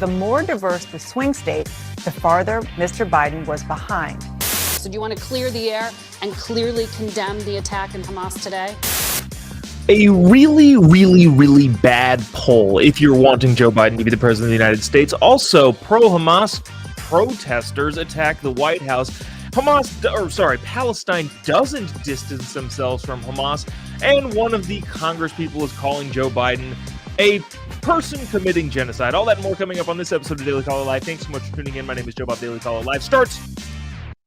the more diverse the swing state, the farther Mr. Biden was behind. So do you want to clear the air and clearly condemn the attack in Hamas today? A really bad poll if you're wanting Joe Biden to be the president of the United States. Also, pro-Hamas protesters attack the White House. Palestine doesn't distance themselves from Hamas, and one of the Congress people is calling Joe Biden a person committing genocide. All that and more coming up on this episode of Daily Caller Live. Thanks so much for tuning in. My name is Jobob. Daily Caller Live starts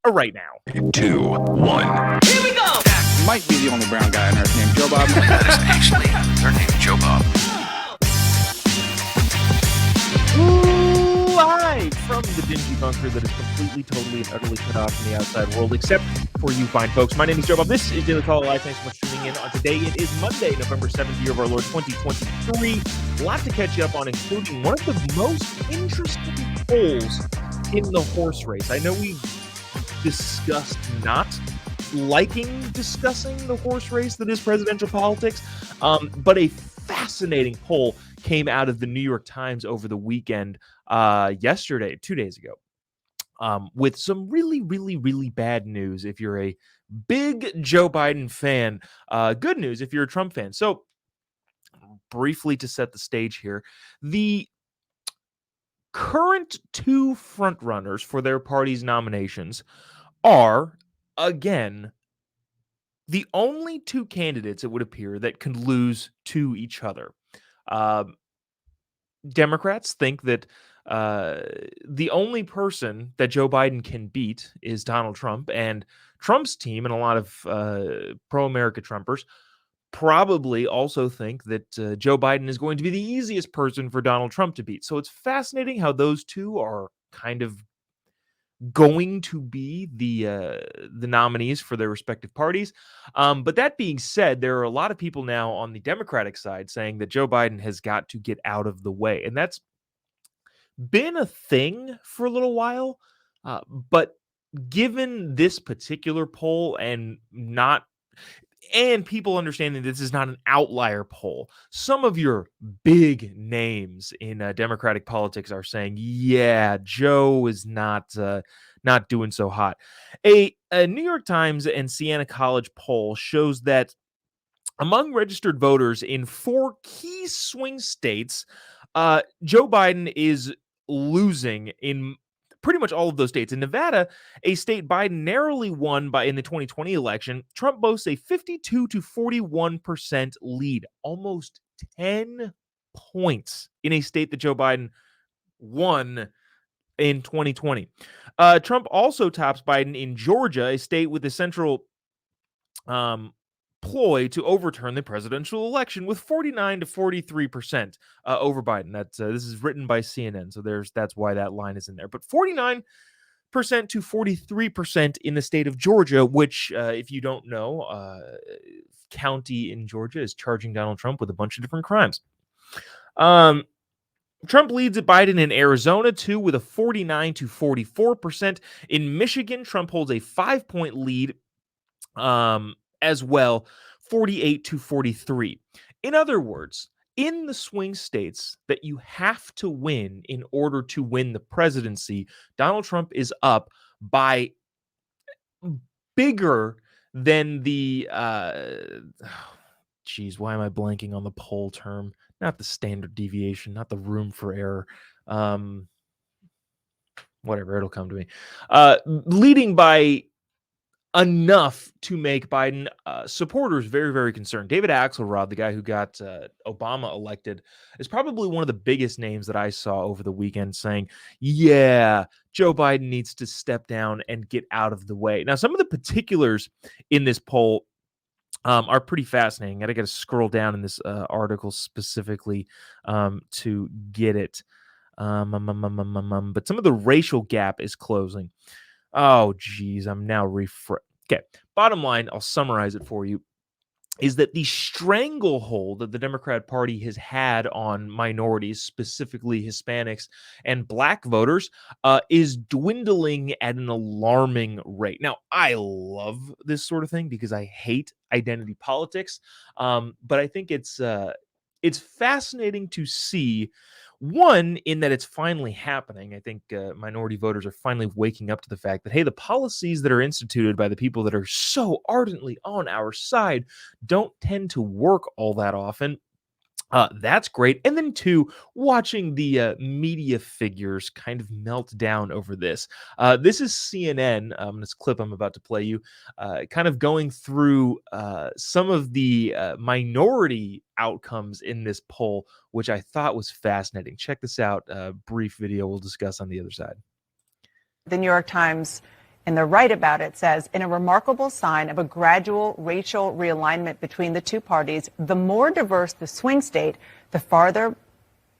right now. 2, 1. Here we go! Might be the only brown guy on earth named Jobob. That is actually their name, Jobob. Live from the dingy bunker that is completely, totally, and utterly cut off from the outside world, except for you fine folks. My name is Jobob. This is Daily Caller Live. Thanks so much for tuning in. On today, it is Monday, November 7th, year of our Lord 2023. A lot to catch you up on, including one of the most interesting polls in the horse race. I know we discussed not liking discussing the horse race that is presidential politics, but a fascinating poll came out of the New York Times over the weekend, yesterday, 2 days ago, with some really bad news if you're a big Joe Biden fan, good news if you're a Trump fan. So briefly to set the stage here, the current two frontrunners for their party's nominations are, again, the only two candidates, it would appear, that can lose to each other. Democrats think that the only person that Joe Biden can beat is Donald Trump, and Trump's team and a lot of pro-America Trumpers probably also think that Joe Biden is going to be the easiest person for Donald Trump to beat. So it's fascinating how those two are kind of going to be the nominees for their respective parties. But that being said, there are a lot of people now on the Democratic side saying that Joe Biden has got to get out of the way. And that's been a thing for a little while. But given this particular poll and people understanding this is not an outlier poll, some of your big names in Democratic politics are saying, yeah, Joe is not doing so hot. A New York Times and Siena College poll shows that among registered voters in 4 key swing states, Joe Biden is losing in pretty much all of those states. In Nevada, a state Biden narrowly won in the 2020 election, Trump boasts a 52 to 41% lead, almost 10 points in a state that Joe Biden won in 2020. Trump also tops Biden in Georgia, a state with a central ploy to overturn the presidential election, with 49 to 43% over Biden. This is written by CNN, so that's why that line is in there. But 49% to 43% in the state of Georgia, which, if you don't know, county in Georgia is charging Donald Trump with a bunch of different crimes. Trump leads at Biden in Arizona, too, with a 49 to 44%. In Michigan, Trump holds a 5-point lead as well, 48 to 43. In other words, in the swing states that you have to win in order to win the presidency, Donald Trump is up by bigger than the why am I blanking on the poll term? Not the standard deviation, not the room for error. Whatever, it'll come to me. Leading by enough to make Biden supporters very concerned. David Axelrod, the guy who got Obama elected, is probably one of the biggest names that I saw over the weekend saying, yeah, Joe Biden needs to step down and get out of the way. Now, some of the particulars in this poll are pretty fascinating. I got to scroll down in this article specifically to get it. But some of the racial gap is closing. Oh, geez, I'm now Okay, bottom line, I'll summarize it for you, is that the stranglehold that the Democrat Party has had on minorities, specifically Hispanics and Black voters, is dwindling at an alarming rate. Now, I love this sort of thing because I hate identity politics, but I think it's fascinating to see One, in that it's finally happening. I think minority voters are finally waking up to the fact that, hey, the policies that are instituted by the people that are so ardently on our side don't tend to work all that often. That's great. And then two, watching the media figures kind of melt down over this. This is CNN. This clip I'm about to play you, kind of going through some of the minority outcomes in this poll, which I thought was fascinating. Check this out. Brief video we'll discuss on the other side. The New York Times, in the right about it, says, in a remarkable sign of a gradual racial realignment between the two parties, the more diverse the swing state, the farther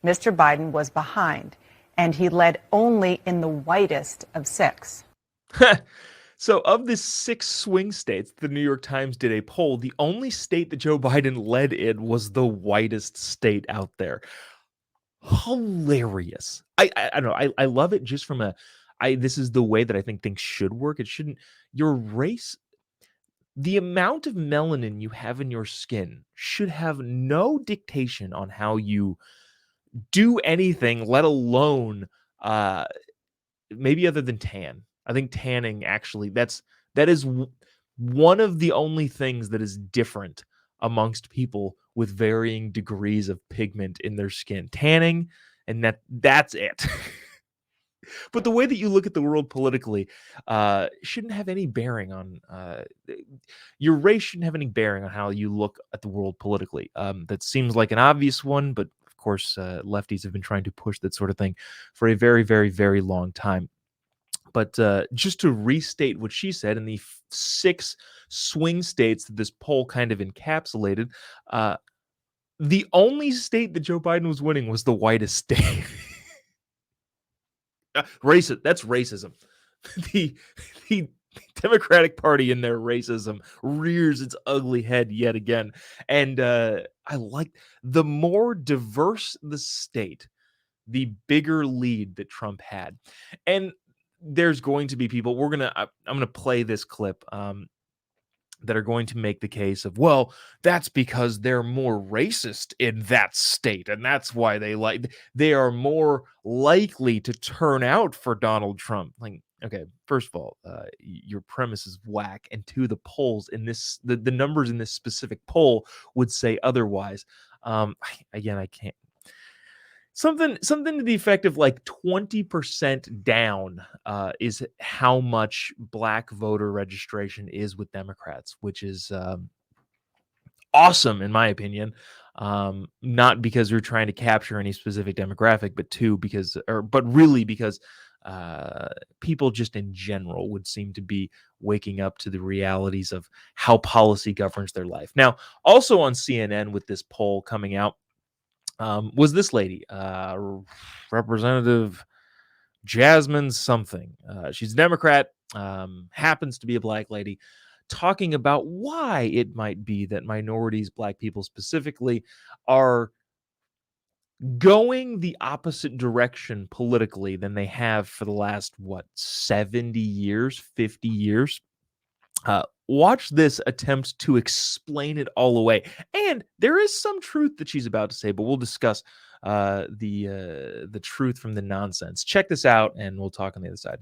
Mr. Biden was behind. And he led only in the whitest of 6. So of the 6 swing states, the New York Times did a poll. The only state that Joe Biden led in was the whitest state out there. Hilarious. I don't know. I love it just from this is the way that I think things should work. It shouldn't, your race, the amount of melanin you have in your skin should have no dictation on how you do anything, let alone maybe other than tan. I think tanning actually, that is one of the only things that is different amongst people with varying degrees of pigment in their skin. Tanning, and that's it. But the way that you look at the world politically shouldn't have any bearing on your race. Shouldn't have any bearing on how you look at the world politically. That seems like an obvious one, but of course, lefties have been trying to push that sort of thing for a very, very, very long time. But just to restate what she said, in the 6 swing states that this poll kind of encapsulated, the only state that Joe Biden was winning was the whitest state. That's racism. The Democratic Party in their racism rears its ugly head yet again. And I like, the more diverse the state, the bigger lead that Trump had. And there's going to be people, I'm gonna play this clip that are going to make the case of, well, that's because they're more racist in that state, and that's why they are more likely to turn out for Donald Trump. Like, okay, first of all, your premise is whack, and two, the polls in this, the numbers in this specific poll would say otherwise. Again, I can't. Something to the effect of like 20% down is how much black voter registration is with Democrats, which is awesome in my opinion. Not because we're trying to capture any specific demographic, but really because people just in general would seem to be waking up to the realities of how policy governs their life. Now, also on CNN with this poll coming out, was this lady, Representative Jasmine something. She's a Democrat, happens to be a black lady, talking about why it might be that minorities, black people specifically, are going the opposite direction politically than they have for the last, 70 years, 50 years. Watch this attempt to explain it all away. And there is some truth that she's about to say, but we'll discuss the truth from the nonsense. Check this out, and we'll talk on the other side.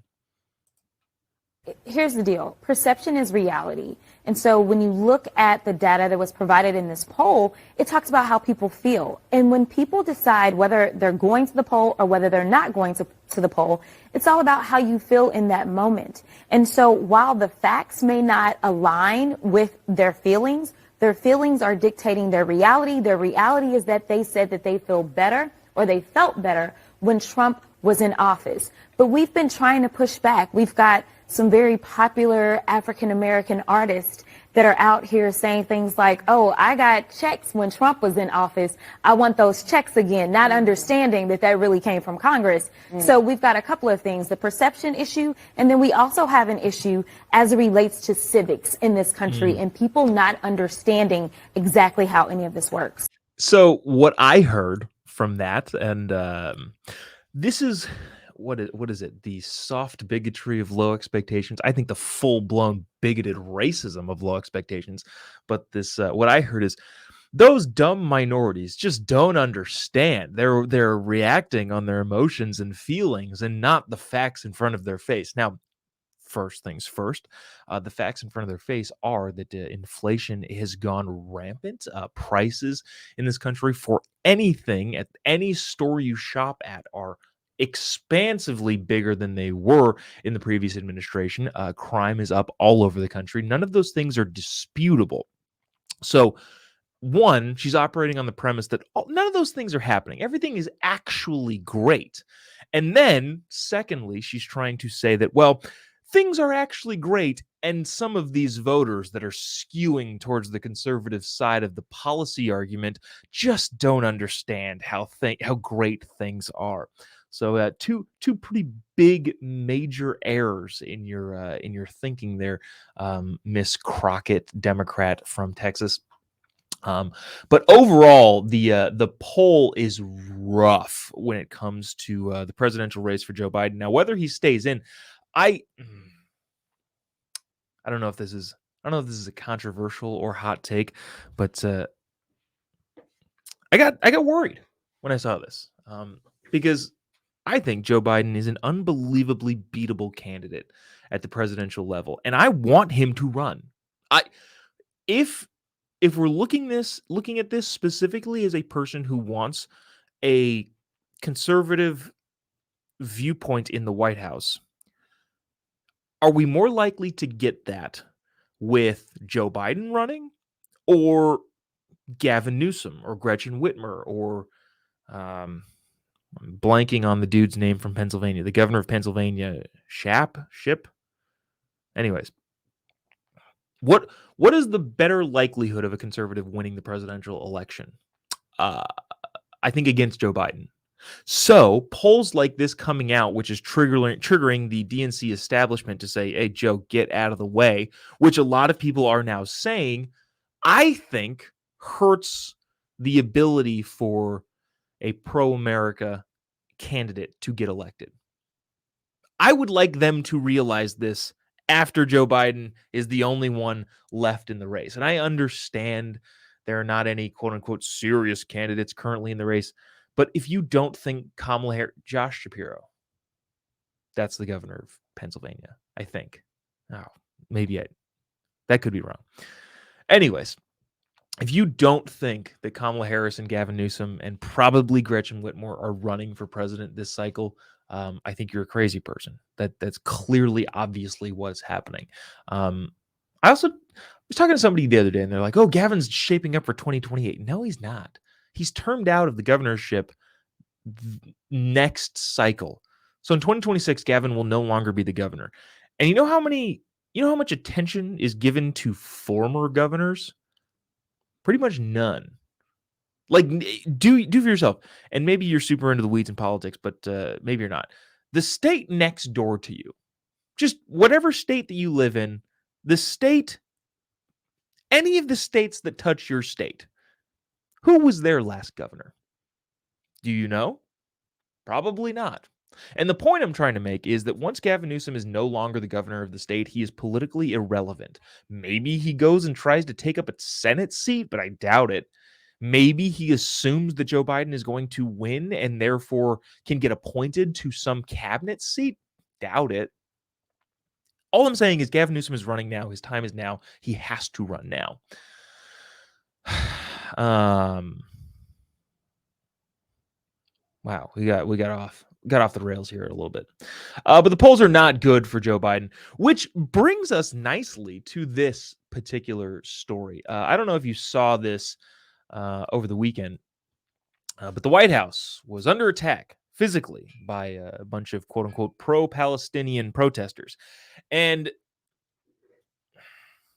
Here's the deal. Perception is reality. And so when you look at the data that was provided in this poll, it talks about how people feel. And when people decide whether they're going to the poll or whether they're not going to the poll, it's all about how you feel in that moment. And so while the facts may not align with their feelings are dictating their reality. Their reality is that they said that they feel better or they felt better when Trump was in office. But we've been trying to push back. We've got some very popular African-American artists that are out here saying things like, oh, I got checks when Trump was in office. I want those checks again, not understanding that really came from Congress. So we've got a couple of things, the perception issue, and then we also have an issue as it relates to civics in this country and people not understanding exactly how any of this works. So what I heard from that, and this is... What is it? The soft bigotry of low expectations. I think the full-blown bigoted racism of low expectations. But this, what I heard is those dumb minorities just don't understand. They're reacting on their emotions and feelings and not the facts in front of their face. Now, first things first, the facts in front of their face are that inflation has gone rampant. Prices in this country for anything at any store you shop at are expansively bigger than they were in the previous administration. Crime is up all over the country. None of those things are disputable. So, one, she's operating on the premise that none of those things are happening. Everything is actually great. And then, secondly, she's trying to say that, well, things are actually great, and some of these voters that are skewing towards the conservative side of the policy argument just don't understand how great things are. So, two pretty big major errors in your thinking there, Miss Crockett, Democrat from Texas. But overall, the poll is rough when it comes to the presidential race for Joe Biden. Now, whether he stays in, I don't know if this is a controversial or hot take, but I got worried when I saw this because I think Joe Biden is an unbelievably beatable candidate at the presidential level, and I want him to run. If we're looking at this specifically as a person who wants a conservative viewpoint in the White House, are we more likely to get that with Joe Biden running or Gavin Newsom or Gretchen Whitmer or I'm blanking on the dude's name from Pennsylvania, the governor of Pennsylvania, Ship? Anyways, what is the better likelihood of a conservative winning the presidential election? I think against Joe Biden. So polls like this coming out, which is triggering the DNC establishment to say, hey, Joe, get out of the way, which a lot of people are now saying, I think hurts the ability for a pro-America candidate to get elected. I would like them to realize this after Joe Biden is the only one left in the race. And I understand there are not any quote unquote serious candidates currently in the race. But if you don't think Kamala Harris, Josh Shapiro, that's the governor of Pennsylvania, I think. Oh, that could be wrong. Anyways, if you don't think that Kamala Harris and Gavin Newsom and probably Gretchen Whitmer are running for president this cycle, I think you're a crazy person. That's clearly, obviously what's happening. I also was talking to somebody the other day, and they're like, "Oh, Gavin's shaping up for 2028." No, he's not. He's termed out of the governorship next cycle. So in 2026, Gavin will no longer be the governor. And you know how much attention is given to former governors? Pretty much none. Like, do for yourself. And maybe you're super into the weeds in politics, but maybe you're not. The state next door to you, just whatever state that you live in, any of the states that touch your state, who was their last governor? Do you know? Probably not. And the point I'm trying to make is that once Gavin Newsom is no longer the governor of the state, he is politically irrelevant. Maybe he goes and tries to take up a Senate seat, but I doubt it. Maybe he assumes that Joe Biden is going to win and therefore can get appointed to some cabinet seat. Doubt it. All I'm saying is Gavin Newsom is running now. His time is now. He has to run now. Wow, we got off the rails here a little bit. But the polls are not good for Joe Biden, which brings us nicely to this particular story. I don't know if you saw this over the weekend, but the White House was under attack physically by a bunch of quote unquote pro-Palestinian protesters. And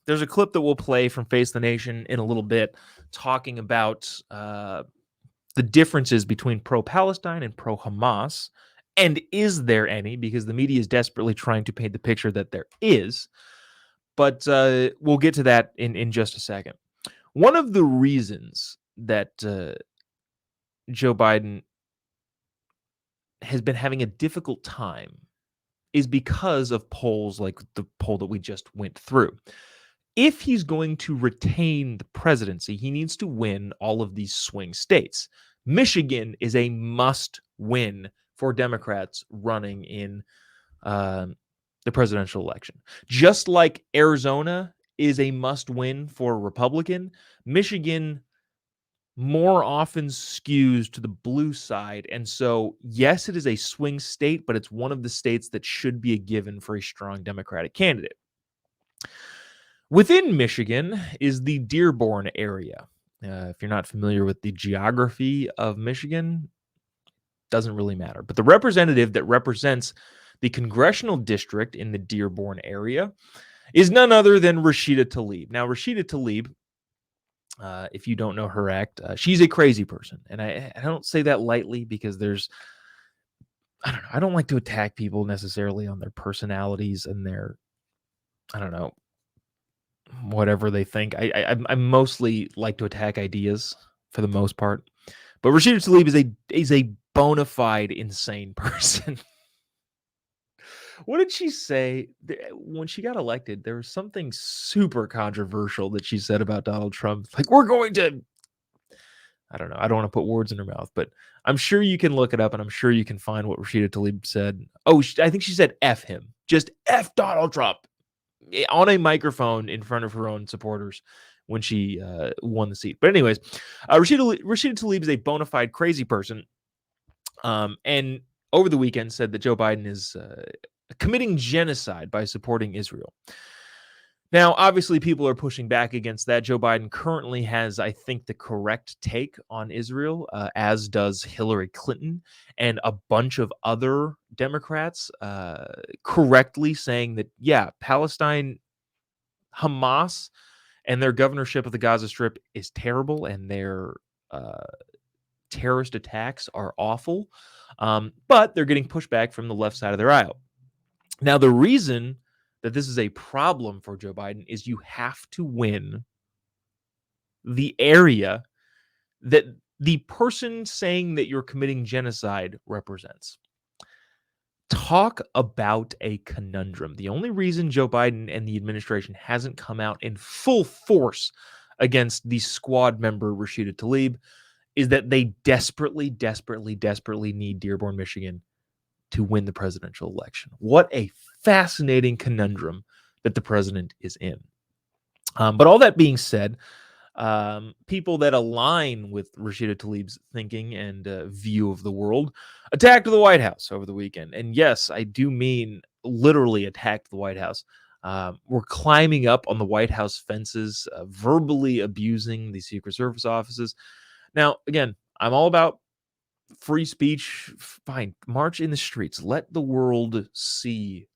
there's a clip that we'll play from Face the Nation in a little bit talking about the differences between pro-Palestine and pro-Hamas. And is there any? Because the media is desperately trying to paint the picture that there is. But we'll get to that in just a second. One of the reasons that Joe Biden has been having a difficult time is because of polls like the poll that we just went through. if he's going to retain the presidency, he needs to win all of these swing states. Michigan is a must win for Democrats running in the presidential election. Just like Arizona is a must win for a Republican, Michigan more often skews to the blue side. And so, yes, it is a swing state, but it's one of the states that should be a given for a strong Democratic candidate. Within Michigan is the Dearborn area. If you're not familiar with the geography of Michigan, doesn't really matter. But the representative that represents the congressional district in the Dearborn area is none other than Rashida Tlaib. Now, Rashida Tlaib, if you don't know her act, she's a crazy person. And I don't say that lightly because I don't know, I don't like to attack people necessarily on their personalities and their, I don't know, whatever they think. I mostly like to attack ideas for the most part. But Rashida Tlaib is a bona fide insane person. What did she say when she got elected? There was something super controversial that she said about Donald Trump. Like, we're going to, I don't know. I don't want to put words in her mouth, but I'm sure you can look it up and I'm sure you can find what Rashida Tlaib said. Oh, I think she said F him. Just F Donald Trump on a microphone in front of her own supporters when she won the seat. But anyways, Rashida Tlaib is a bona fide crazy person. And over the weekend said that Joe Biden is committing genocide by supporting Israel. Now, obviously, people are pushing back against that. Joe Biden currently has, I think, the correct take on Israel, as does Hillary Clinton and a bunch of other Democrats, correctly saying that, yeah, Palestine, Hamas, and their governorship of the Gaza Strip is terrible, and their terrorist attacks are awful, but they're getting pushback from the left side of their aisle. Now, the reason that this is a problem for Joe Biden is you have to win the area that the person saying that you're committing genocide represents. Talk about a conundrum. The only reason Joe Biden and the administration hasn't come out in full force against the squad member Rashida Tlaib is that they desperately need Dearborn, Michigan to win the presidential election. What a fascinating conundrum that the president is in. But all that being said, people that align with Rashida Tlaib's thinking and view of the world attacked the White House over the weekend. And yes, I do mean literally attacked the White House. We're climbing up on the White House fences, verbally abusing the Secret Service offices. Now, again, I'm all about free speech. Fine, march in the streets. Let the world see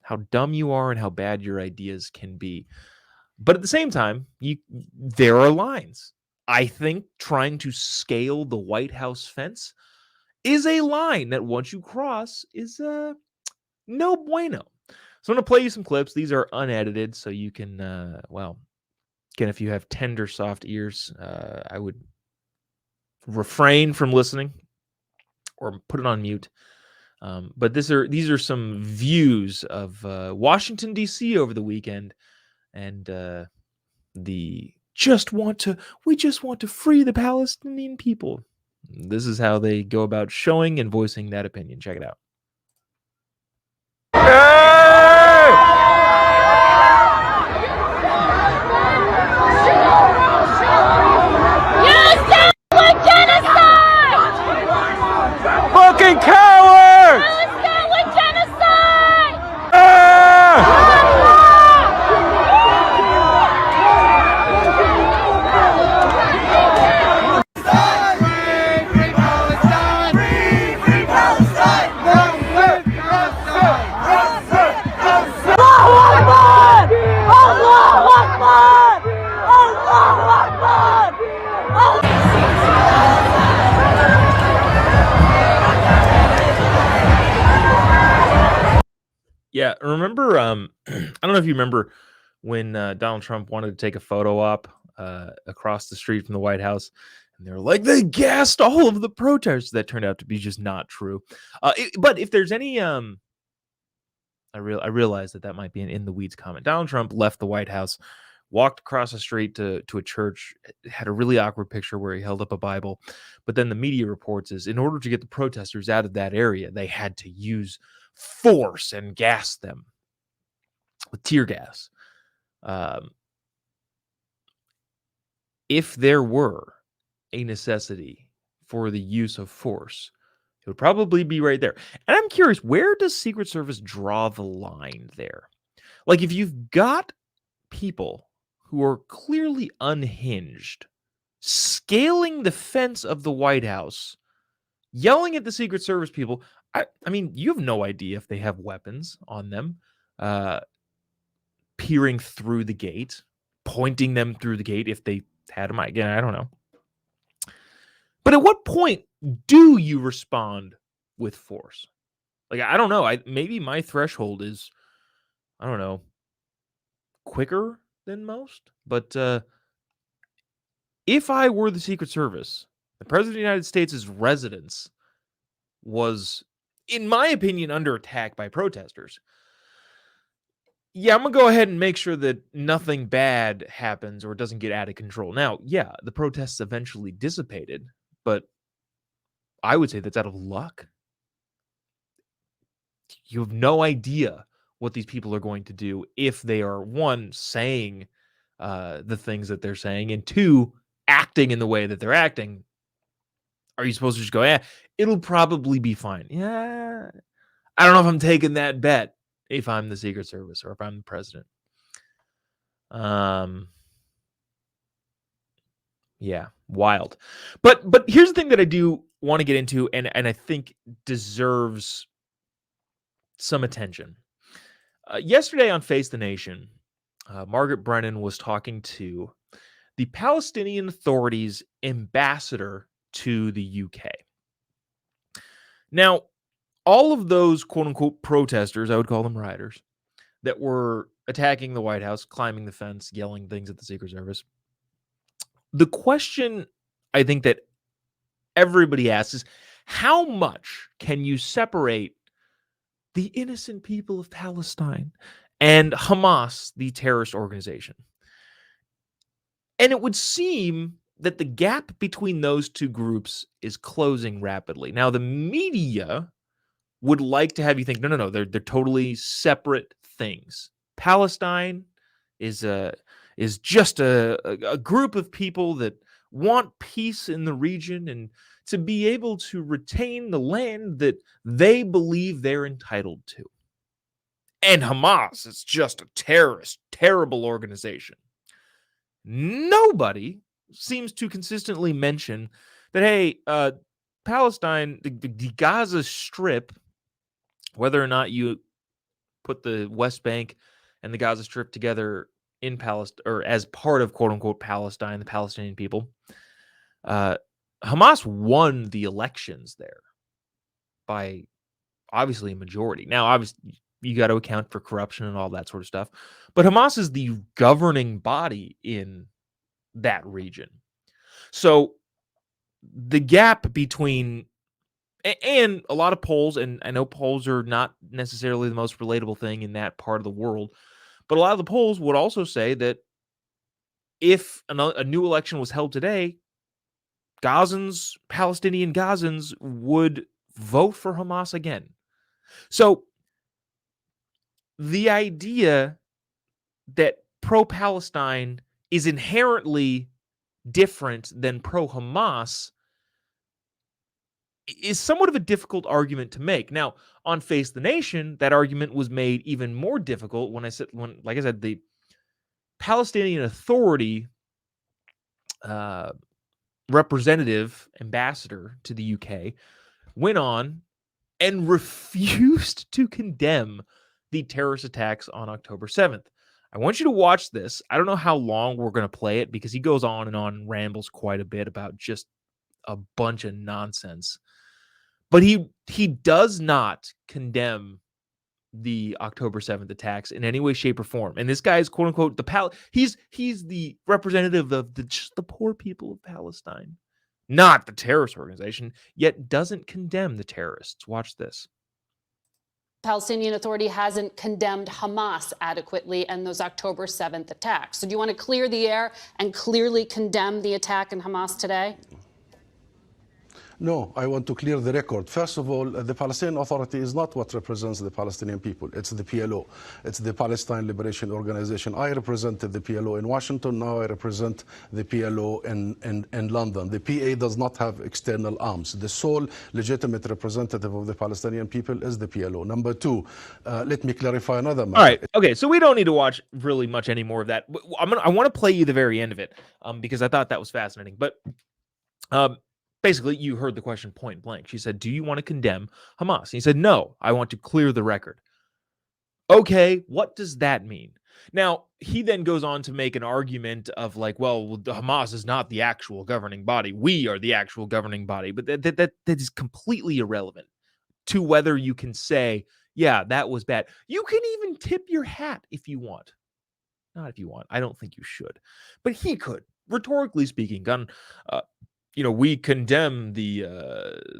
how dumb you are and how bad your ideas can be. But at the same time, there are lines. I think trying to scale the White House fence is a line that once you cross is no bueno. So I'm going to play you some clips. These are unedited, so you can, again, if you have tender, soft ears, I would refrain from listening or put it on mute. But these are some views of Washington, D.C. over the weekend, and we just want to free the Palestinian people. This is how they go about showing and voicing that opinion. Check it out. Fucking cowards! Yeah, remember, I don't know if you remember when Donald Trump wanted to take a photo op across the street from the White House, and they were like, they gassed all of the protesters. That turned out to be just not true. But if there's any, I realize that might be an in the weeds comment. Donald Trump left the White House walked across the street to a church, had a really awkward picture where he held up a Bible. But then the media reports is in order to get the protesters out of that area, they had to use force and gas them with tear gas. If there were a necessity for the use of force, it would probably be right there. And I'm curious, where does Secret Service draw the line there? Like, if you've got people who are clearly unhinged, scaling the fence of the White House, yelling at the Secret Service people, I mean, you have no idea if they have weapons on them, peering through the gate, pointing them through the gate if they had them. Again, I don't know. But at what point do you respond with force? Like, I don't know. Maybe my threshold is, I don't know, quicker than most. But if I were the Secret Service, the President of the United States' residence was, in my opinion, under attack by protesters. Yeah, I'm going to go ahead and make sure that nothing bad happens or doesn't get out of control. Now, yeah, the protests eventually dissipated, but I would say that's out of luck. You have no idea what these people are going to do if they are, one, saying the things that they're saying, and two, acting in the way that they're acting. Are you supposed to just go, it'll probably be fine? Yeah, I don't know if I'm taking that bet if I'm the Secret Service or if I'm the president. Yeah, wild. But here's the thing that I do want to get into, and I think deserves some attention. Yesterday on Face the Nation, Margaret Brennan was talking to the Palestinian Authority's ambassador to the UK. Now, all of those quote-unquote protesters, I would call them rioters, that were attacking the White House, climbing the fence, yelling things at the Secret Service, the question I think that everybody asks is, how much can you separate the innocent people of Palestine and Hamas, the terrorist organization? And it would seem that the gap between those two groups is closing rapidly. Now, the media would like to have you think, no, they're totally separate things. Palestine is just a group of people that want peace in the region and to be able to retain the land that they believe they're entitled to. And Hamas is just a terrorist, terrible organization. Nobody seems to consistently mention that, hey, Palestine, the Gaza Strip, whether or not you put the West Bank and the Gaza Strip together in Palestine or as part of quote unquote Palestine, the Palestinian people, Hamas won the elections there by obviously a majority. Now, obviously, you got to account for corruption and all that sort of stuff, but Hamas is the governing body in that region. So the gap between, and a lot of polls, and I know polls are not necessarily the most relatable thing in that part of the world, but a lot of the polls would also say that if a new election was held today, Gazans, Palestinian Gazans, would vote for Hamas again. So the idea that pro-Palestine is inherently different than pro-Hamas is somewhat of a difficult argument to make. Now, on Face the Nation, that argument was made even more difficult when, like I said, the Palestinian Authority representative, ambassador to the UK, went on and refused to condemn the terrorist attacks on October 7th. I want you to watch this. I don't know how long we're going to play it because he goes on and rambles quite a bit about just a bunch of nonsense. But he does not condemn the October 7th attacks in any way, shape, or form. And this guy is quote unquote he's the representative of just the poor people of Palestine, not the terrorist organization, yet doesn't condemn the terrorists. Watch this. Palestinian Authority hasn't condemned Hamas adequately and those October 7th attacks. So do you want to clear the air and clearly condemn the attack in Hamas today? No, I want to clear the record. First of all, the Palestinian Authority is not what represents the Palestinian people. It's the PLO. It's the Palestine Liberation Organization. I represented the PLO in Washington. Now I represent the PLO in London. The PA does not have external arms. The sole legitimate representative of the Palestinian people is the PLO. Number two, let me clarify another matter. All right. Okay. So we don't need to watch really much any more of that. I want to play you the very end of it because I thought that was fascinating. But basically, you heard the question point blank. She said, do you want to condemn Hamas? And he said, no, I want to clear the record. Okay, what does that mean? Now, he then goes on to make an argument of like, well, the Hamas is not the actual governing body. We are the actual governing body. But that is completely irrelevant to whether you can say, yeah, that was bad. You can even tip your hat if you want. Not if you want. I don't think you should. But he could, rhetorically speaking, we condemn the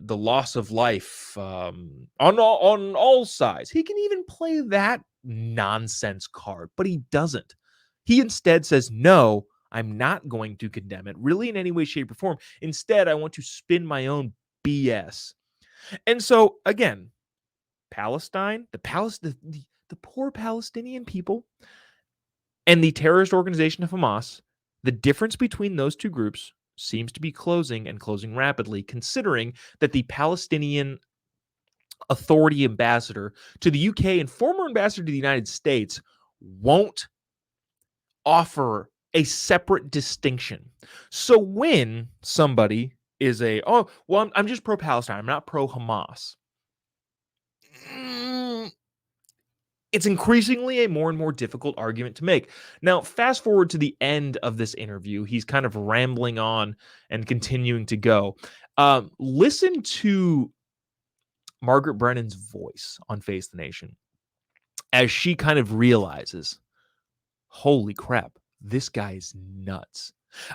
loss of life on all sides. He can even play that nonsense card, but he doesn't. He instead says, no, I'm not going to condemn it, really in any way, shape, or form. Instead, I want to spin my own BS. And so, again, Palestine, the poor Palestinian people, and the terrorist organization of Hamas, the difference between those two groups seems to be closing and closing rapidly, considering that the Palestinian Authority ambassador to the UK and former ambassador to the United States won't offer a separate distinction. So when somebody is I'm just pro-Palestine, I'm not pro-Hamas, it's increasingly a more and more difficult argument to make. Now, fast forward to the end of this interview. He's kind of rambling on and continuing to go. Listen to Margaret Brennan's voice on Face the Nation as she kind of realizes, holy crap, this guy's nuts.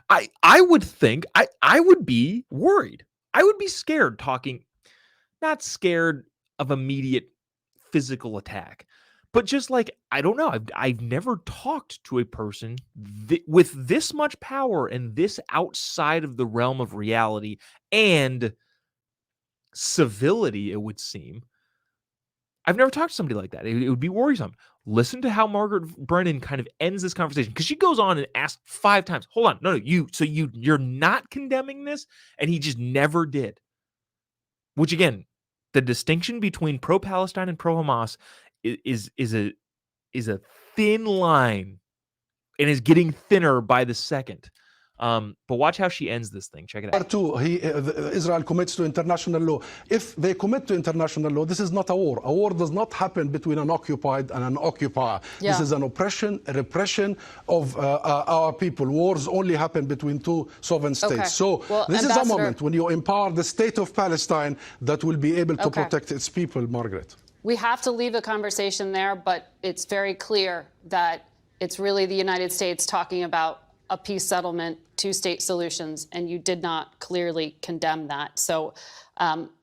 I would think, I would be worried. I would be scared talking, not scared of immediate physical attack, but just like, I don't know, I've never talked to a person with this much power and this outside of the realm of reality and civility, it would seem. I've never talked to somebody like that. It would be worrisome. Listen to how Margaret Brennan kind of ends this conversation, because she goes on and asks 5 times, hold on, no, you're not condemning this? And he just never did. Which again, the distinction between pro-Palestine and pro-Hamas is a thin line and is getting thinner by the second. But watch how she ends this thing. Check it out. Israel commits to international law. If they commit to international law, this is not a war. A war does not happen between an occupied and an occupier. Yeah. This is an oppression, a repression of our people. Wars only happen between two sovereign states. Okay. So this is a moment when you empower the state of Palestine that will be able to protect its people, Margaret. We have to leave the conversation there, but it's very clear that it's really the United States talking about a peace settlement, 2-state solutions, and you did not clearly condemn that. So,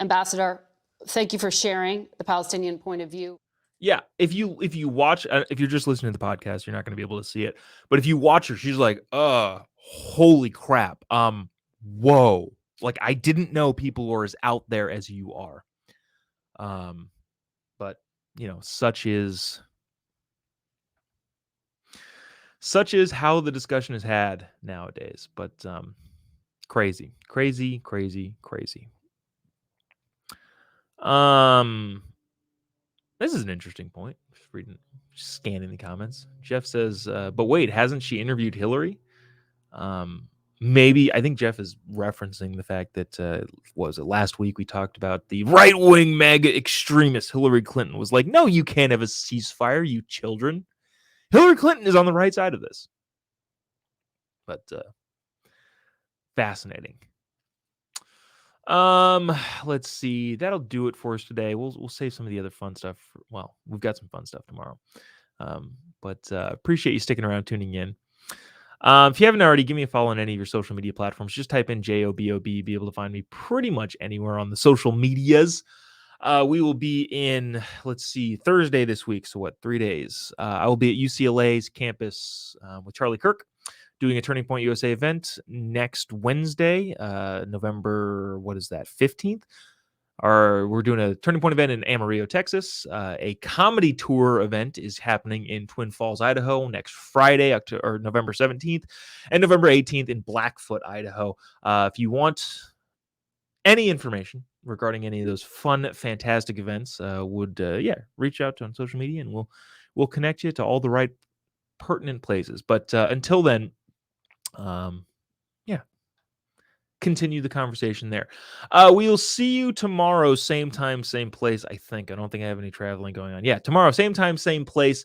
Ambassador, thank you for sharing the Palestinian point of view. Yeah, if you watch, if you're just listening to the podcast, you're not going to be able to see it. But if you watch her, she's like, holy crap. Whoa. Like, I didn't know people were as out there as you are. But, such is how the discussion is had nowadays. But crazy. This is an interesting point. Just scanning the comments. Jeff says, but wait, hasn't she interviewed Hillary? Maybe. I think Jeff is referencing the fact that, was it last week we talked about the right-wing MAGA extremist Hillary Clinton was like, no, you can't have a ceasefire, you children. Hillary Clinton is on the right side of this. But fascinating. Let's see. That'll do it for us today. We'll save some of the other fun stuff. We've got some fun stuff tomorrow. But appreciate you sticking around, tuning in. If you haven't already, give me a follow on any of your social media platforms. Just type in JOBOB. Be able to find me pretty much anywhere on the social medias. We will be in, let's see, Thursday this week. So what, 3 days? I will be at UCLA's campus with Charlie Kirk doing a Turning Point USA event next Wednesday, November, what is that, 15th? We're doing a Turning Point event in Amarillo, Texas. A comedy tour event is happening in Twin Falls, Idaho next Friday, November 17th, and November 18th in Blackfoot, Idaho. If you want any information regarding any of those fun, fantastic events, reach out on social media, and we'll connect you to all the right pertinent places. But until then, continue the conversation there. We'll see you tomorrow, same time, same place. I don't think I have any traveling going on. Yeah, tomorrow, same time, same place.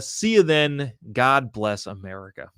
See you then. God bless America.